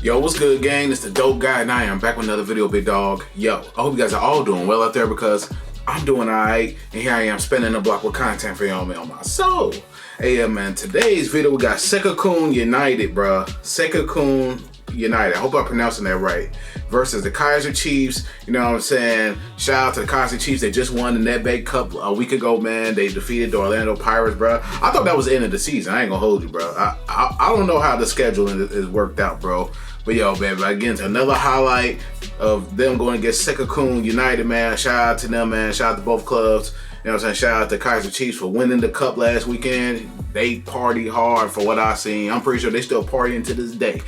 Yo, what's good, gang? It's the Dope Guy, and I am back with another video, big dog. Yo, I hope you guys are all doing well out there because I'm doing alright, and here I am spinning the block with content for y'all, man, on my soul. Hey, yeah, man, today's video, we got SEKHUKHUNE United, bruh. SEKHUKHUNE United, I hope I'm pronouncing that right, versus the KAIZER Chiefs. You know what I'm saying? Shout out to the KAIZER Chiefs. They just won the NetBank Cup a week ago, man. They defeated the Orlando Pirates, bro. I thought that was the end of the season. I ain't gonna hold you, bro. I don't know how the scheduling is worked out, bro. But yo, man, again, another highlight of them going against SEKHUKHUNE United, man. Shout out to them, man. Shout out to both clubs. You know what I'm saying? Shout out to KAIZER Chiefs for winning the cup last weekend. They partied hard for what I seen. I'm pretty sure they still partying to this day.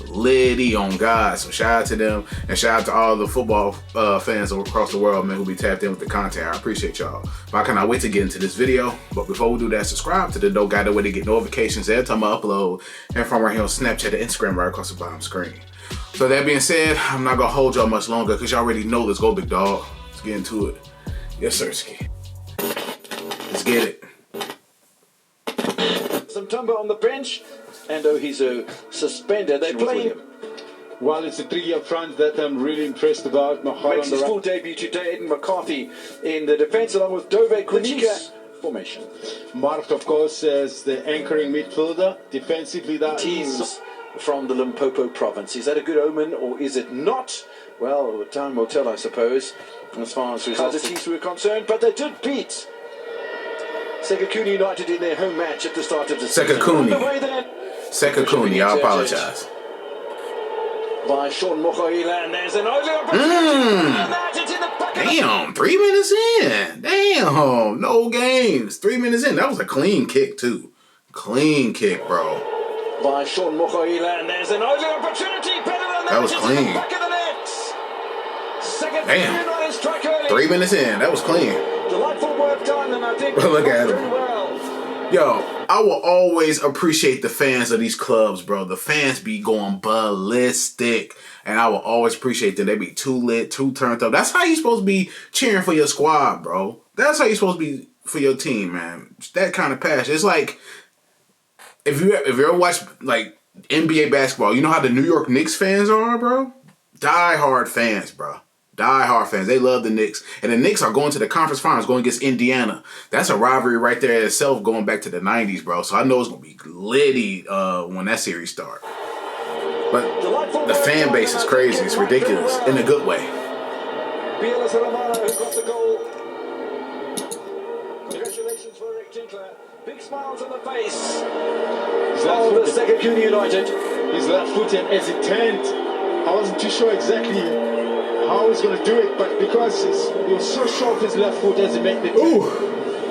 Liddy on God. So shout out to them, and shout out to all the football fans across the world, man, who be tapped in with the content. I appreciate y'all. But I cannot wait to get into this video. But before we do that, subscribe to the Dope Guy, the way to get notifications every time I upload. And from right here on Snapchat and Instagram right across the bottom screen. So that being said, I'm not gonna hold y'all much longer because y'all already know. Let's go, big dog. Let's get into it. Yes, sir, Ski. Let's get it. Some Tumba on the bench, and he's suspended. They play him. Well, it's a 3-year front that I'm really impressed about. Makes his full debut today. Aiden McCarthy in the defense, along with Dove Kunika formation. Mark, of course, as the anchoring midfielder. Defensively, that teams from the Limpopo province. Is that a good omen or is it not? Well, time will tell, I suppose, as far as results. KAIZER Chiefs were concerned, but they did beat SEKHUKHUNE United in their home match at the start of the season. SEKHUKHUNE, I apologize. By Sean Mokoila, and there's an early opportunity. Damn, 3 minutes in. Damn, no games. 3 minutes in. That was a clean kick, too. Clean kick, bro. By Sean Mokoila, and there's an early opportunity. Better than that was clean. Back of the net. Damn. 3 minutes in. That was clean. Delightful work done, and I think look at him. very well. Yo, I will always appreciate the fans of these clubs, bro. The fans be going ballistic, and I will always appreciate them. They be too lit, too turned up. That's how you supposed to be cheering for your squad, bro. That's how you supposed to be for your team, man. That kind of passion. It's like if you ever watch like NBA basketball, you know how the New York Knicks fans are, bro? Die-hard fans, bro. Die-hard fans. They love the Knicks. And the Knicks are going to the conference finals, going against Indiana. That's a rivalry right there in itself, going back to the 90s, bro. So I know it's going to be litty when that series starts. But the fan base is crazy. It's ridiculous in a good way. Congratulations for Rick Tinkler. Big smiles on the face. Oh, the SEKHUKHUNE United. His left foot, and as it turned, I wasn't too sure exactly how he's going to do it, but because he was so sharp his left foot as he made the turn. Ooh,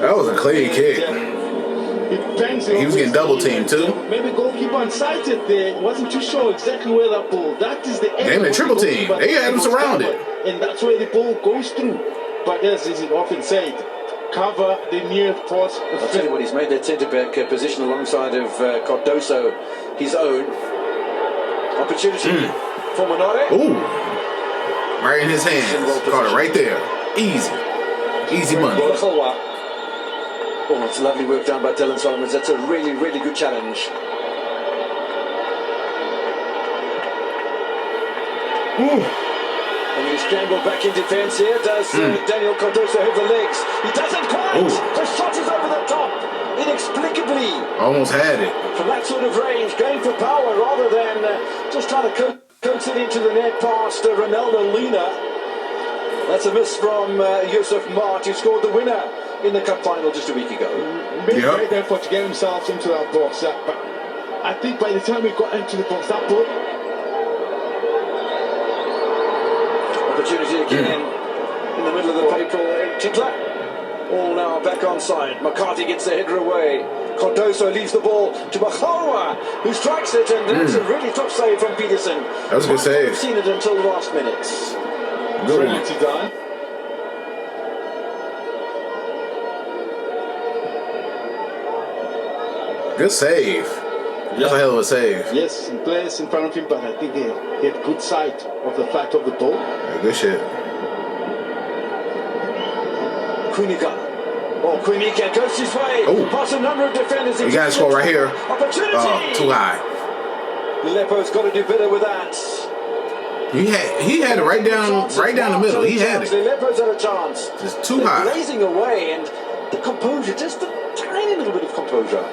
that was a clean kick. He was getting double teamed too. Maybe goalkeeper unsighted there. Wasn't too sure exactly where that ball. That is the end. Damn, the triple team. They had him surrounded. And that's where the ball goes through. But as is often said, cover the near post. I'll tell you what, he's made that centre-back position alongside of Cardoso his own. Opportunity for Monare. Ooh. Right in his hands. Caught it right there. Easy. Easy money. Oh, it's lovely work done by Dylan Solomons. That's a really, really good challenge. And he's scrambled back in defence here. Does Daniel Cardoso have the legs? He doesn't quite. The shot is over the top. Inexplicably. Almost had it. From that sort of range, going for power rather than just trying to coax it into the net past Ronaldo Luna. That's a miss from Yusuf Mart, who scored the winner in the cup final just a week ago. Made a great effort to get himself into that box, but I think by the time he got into the box, that ball. Opportunity again in the middle of the paper. Tinkler. All now back on side. McCarthy gets the header away. Cardoso leaves the ball to Bakhawa, who strikes it, and that's a really top save from Peterson. That was a good save. I've seen it until the last minutes. Good one. Done. Good save. That's a hell of a save. Yes, and players in front of him, but I think he had good sight of the flight of the ball. Yeah, good shit. Kunika. Oh, Kunika goes his way. Ooh. Past a number of defenders. You got to score right here. Opportunity. Too high. Lepo's got to do better with that. He had it right down the middle. He had it. Lepo's had a chance. Just too high. Blazing away, and the composure, just a tiny little bit of composure.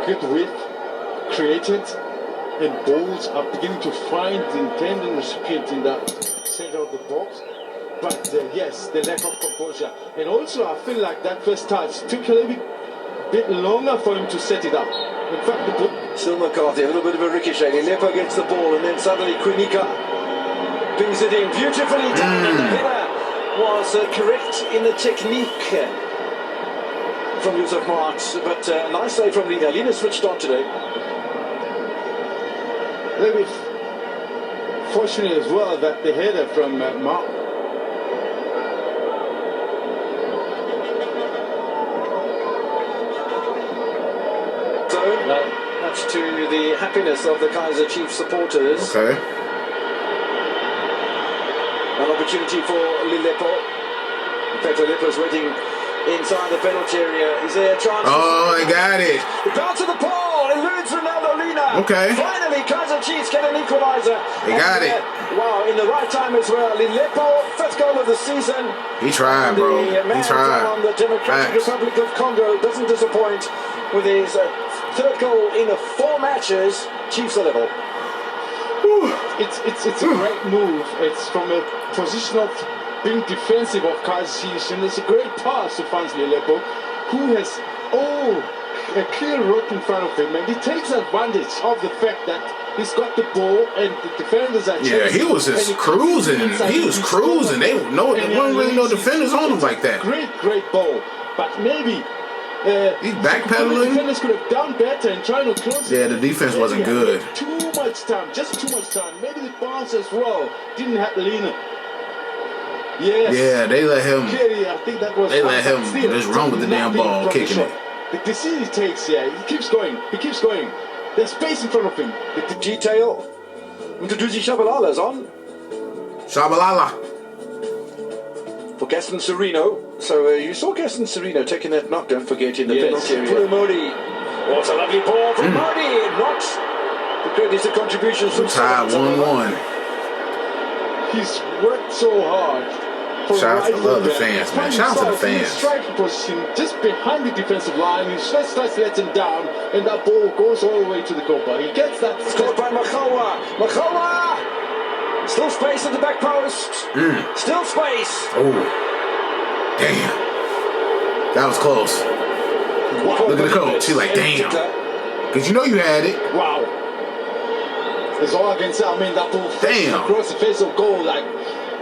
Good width created, and balls are beginning to find the intended recipient in that center of the box. But yes, the lack of composure. And also, I feel like that first touch took a little bit longer for him to set it up. In fact, the ball... Still McCarthy, a little bit of a ricochet. Lepo gets the ball, and then suddenly Quinica pings it in. Beautifully done, and the header was correct in the technique from Joseph Marks. But nice save from Lina. Lina switched on today. Maybe fortunate as well that the header from Mark. Much to the happiness of the Kaizer Chiefs supporters. Okay. An opportunity for Lepo. In fact, Lepo's waiting inside the penalty area. Is there a chance? Oh, they got it. The bounce of the ball eludes Ronaldo Lina. Okay. Finally, Kaizer Chiefs get an equalizer. They got it. Wow, in the right time as well. Lepo, first goal of the season. He tried, bro. He tried. On the Democratic Republic of Congo doesn't disappoint with his third goal in 4 matches. Chiefs are level. It's a great move. It's from a position of being defensive of Kaizer Chiefs, and it's a great pass to Franz Lepo, who has a clear road in front of him, and he takes advantage of the fact that he's got the ball and the defenders are chasing. Yeah, he was just cruising. He was cruising. There wasn't really no defenders on him like that. Great ball, but maybe. He's backpedaling. The defenders could have done better and trying to close it. Yeah, the defense wasn't good. Too much time, just too much time. Maybe the bounce as well didn't have Lina. Yes. Yeah, they let him. Clearly, I think that was. They let him just run with the damn ball, kicking it. The decision he takes, he keeps going. He keeps going. There's space in front of him. The detail. Mduduzi Shabalala's on. Shabalala. For Gaston Sereno. So you saw Gaston Sereno taking that knock, don't forget, in the penalty area. Modi. What a lovely ball from Modi. Not the greatest of contributions from tied 1-1. He's worked so hard. Shout out to the fans, man. Shout out to the fans. Striking position just behind the defensive line. He just lets him down, and that ball goes all the way to the goalpost. He gets that. Scored by Makawa. Makawa! Still space at the back post. Still space. Oh, damn. That was close. Look at the coach. He's like, damn. Because you know you had it. Wow. It's all I can say. I mean, that ball across the face of goal, like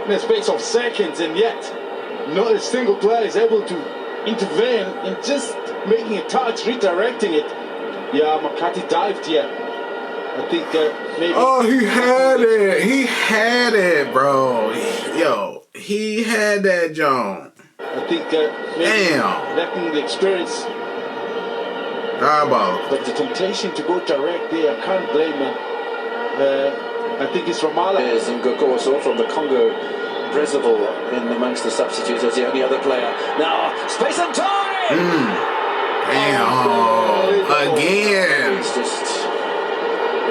in a space of seconds, and yet not a single player is able to intervene in just making a touch, redirecting it. Yeah, McCarthy dived here. I think maybe. Oh, he had it. He had it, bro. Yo, he had that, John. I think maybe lacking the experience. Diabolical. But the temptation to go direct there, I can't blame him. I think it's Ramallah. There's Ngokoso from the Congo Brazzaville in amongst the substitutes as the only other player. Now, space and time! Damn. Again. It's just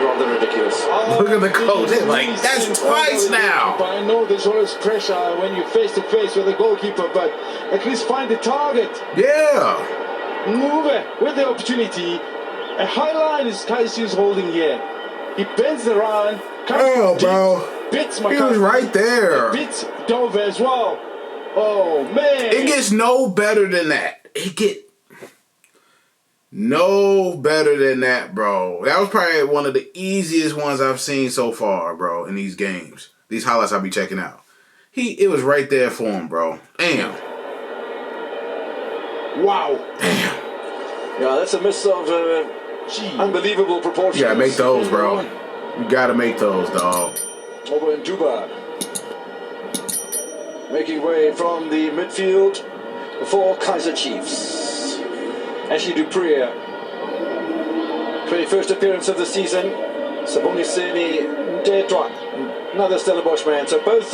rather ridiculous. Look at the coach. It's like, that's twice now. I know there's always pressure when you're face to face with the goalkeeper, but at least find the target. Yeah. Move it with the opportunity. A high line is Kaiser's holding here. He bends around. Oh, bro. Bits he was right there. Bits Dover as well. Oh, man. It gets no better than that. It get no better than that, bro. That was probably one of the easiest ones I've seen so far, bro, in these games. These highlights I'll be checking out. It was right there for him, bro. Damn. Wow. Damn. Yeah, that's a miss of unbelievable proportions. You gotta make those, bro. You gotta make those, dog. Over in Juba. Making way from the midfield for Kaizer Chiefs. Ashley Dupree. 21st appearance of the season. Saboniseni Ndetwa. Another Stellenbosch man. So both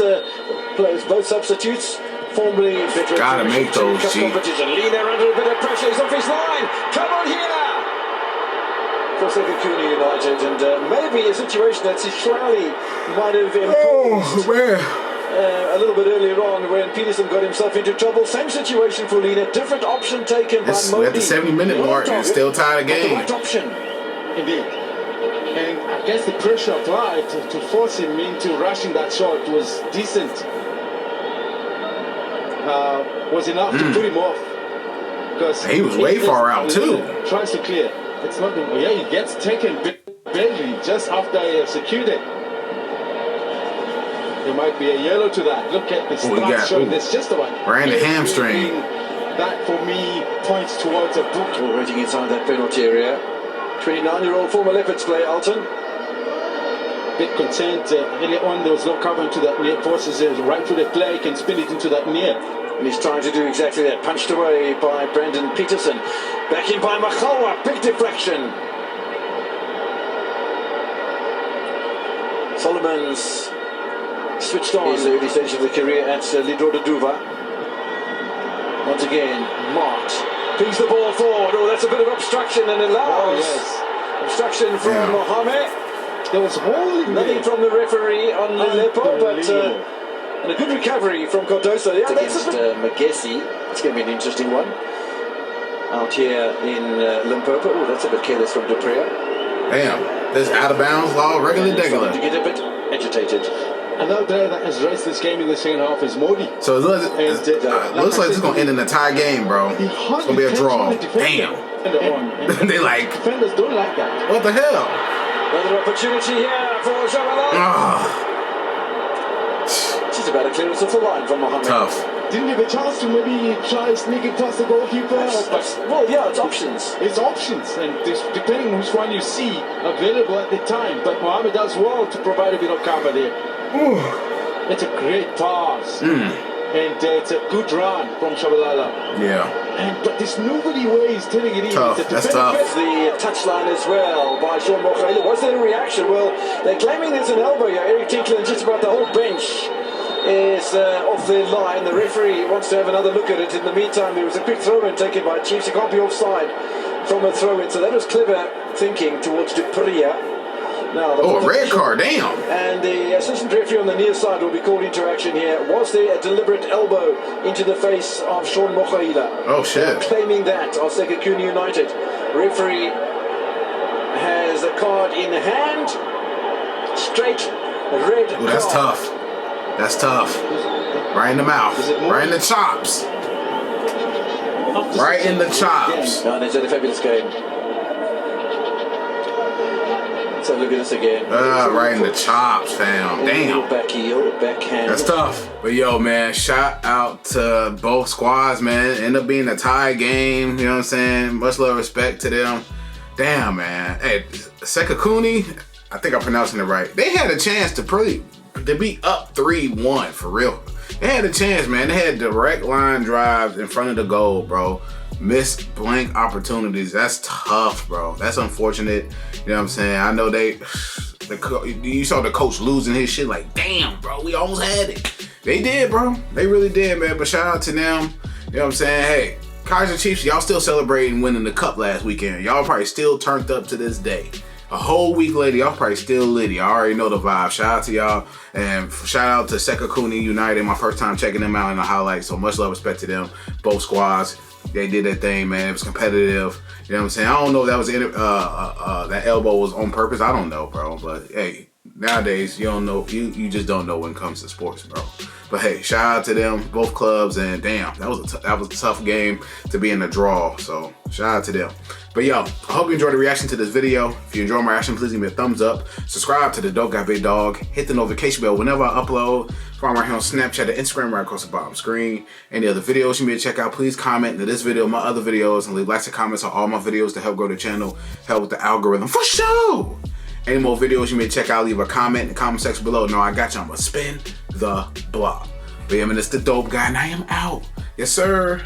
players, both substitutes, formerly veterans. Gotta make those, G. Competition. Lina under a bit of pressure. He's off his line. Come on here. for SEKHUKHUNE United, and maybe a situation that Sishwali might have imposed a little bit earlier on when Peterson got himself into trouble. Same situation for Lena, different option taken by Modi. At the 70-minute mark and still tied the game. The right option. Indeed. And I guess the pressure applied to force him into rushing that shot was decent. Was enough to put him off. Because he was way far out too. Tries to clear. It's not. Yeah, he gets taken badly just after he secured it. There might be a yellow to that. Look at the start showing this just about. Ran the hamstring. That for me points towards a book. Waiting inside that penalty area. 29-year-old former Leopards player Alton. Bit concerned early on there was no cover into that near. Forces his right-footed player, can spin it into that near. And he's trying to do exactly that. Punched away by Brendan Peterson. Back in by Makhawa. Big deflection. Solomon's switched on his early stage of the career at Lidro de Duva. Once again, marked. Pings the ball forward. Oh, that's a bit of obstruction and allows obstruction from Mohamed. There was holding nothing from the referee on Lelepo, but and a good recovery from Cardoso. Yeah, that's Magessi. It's going to be an interesting one out here in Limpopo. Oh, that's a bit careless from Duprea. Damn, this out of bounds law, regular. To get a bit agitated. Another player that has raced this game in the second half is Modi. So it looks like it's going to end in a tie game, bro. It's going to be a draw. Damn. They like. Defenders don't like that. What the hell? Another opportunity here for Javala. She's about to clear us off the line from Mohamed. Tough. Didn't have a chance to maybe try sneaking past the goalkeeper. Well, yeah, it's options. It's options, and depending on which one you see available at the time. But Mohamed does well to provide a bit of cover there. It's a great pass. And it's a good run from Shabalala. Yeah. But there's nobody ways telling it in. Tough. That's tough. The touchline as well by Sean Mokhele. Was there a reaction? Well, they're claiming there's an elbow here. Eric Tinkler and just about the whole bench is off the line. The referee wants to have another look at it. In the meantime, there was a quick throw-in taken by Chiefs. It can't be offside from a throw-in. So that was clever thinking towards Duprea. Now, a red card, damn. And the assistant referee on the near side will be called into action here. Was there a deliberate elbow into the face of Sean Mokhele? Oh, shit. Claiming that of SEKHUKHUNE United. Referee has a card in hand. Straight red card. That's tough. That's tough. Right in the mouth. Right in the chops. Right in the chops. No, they did a fabulous game. So look at this again. Right in the chops, fam. Damn. Back heel, backhand. That's tough. But yo, man, shout out to both squads, man. End up being a tie game. You know what I'm saying? Much love, respect to them. Damn, man. Hey, SEKHUKHUNE, I think I'm pronouncing it right. They had a chance to be up 3-1 for real. They had a chance, man. They had direct line drives in front of the goal, bro. Missed blank opportunities. That's tough, bro. That's unfortunate. You know what I'm saying? I know you saw the coach losing his shit like, damn, bro, we almost had it. They did, bro. They really did, man. But shout out to them. You know what I'm saying? Hey, Kaizer Chiefs, y'all still celebrating winning the cup last weekend. Y'all probably still turned up to this day. A whole week later, y'all probably still litty. I already know the vibe. Shout out to y'all. And shout out to SEKHUKHUNE United. My first time checking them out in the highlights. So much love, respect to them. Both squads. They did their thing, man. It was competitive. You know what I'm saying? I don't know if that was that elbow was on purpose. I don't know, bro. But hey, nowadays you don't know. You just don't know when it comes to sports, bro. But hey, shout out to them, both clubs, and damn, that was a tough game to be in the draw. So shout out to them. But yo, I hope you enjoyed the reaction to this video. If you enjoyed my reaction, please give me a thumbs up. Subscribe to the Dope Guy Big Dog. Hit the notification bell whenever I upload. Find right here on Snapchat and Instagram right across the bottom screen. Any other videos you need to check out, please comment to this video, my other videos, and leave likes and comments on all my videos to help grow the channel, help with the algorithm for sure. Any more videos you may check out, leave a comment in the comment section below. No, I got you. I'm gonna spin the block. But yeah, man, it's the Dope Guy, and I am out. Yes, sir.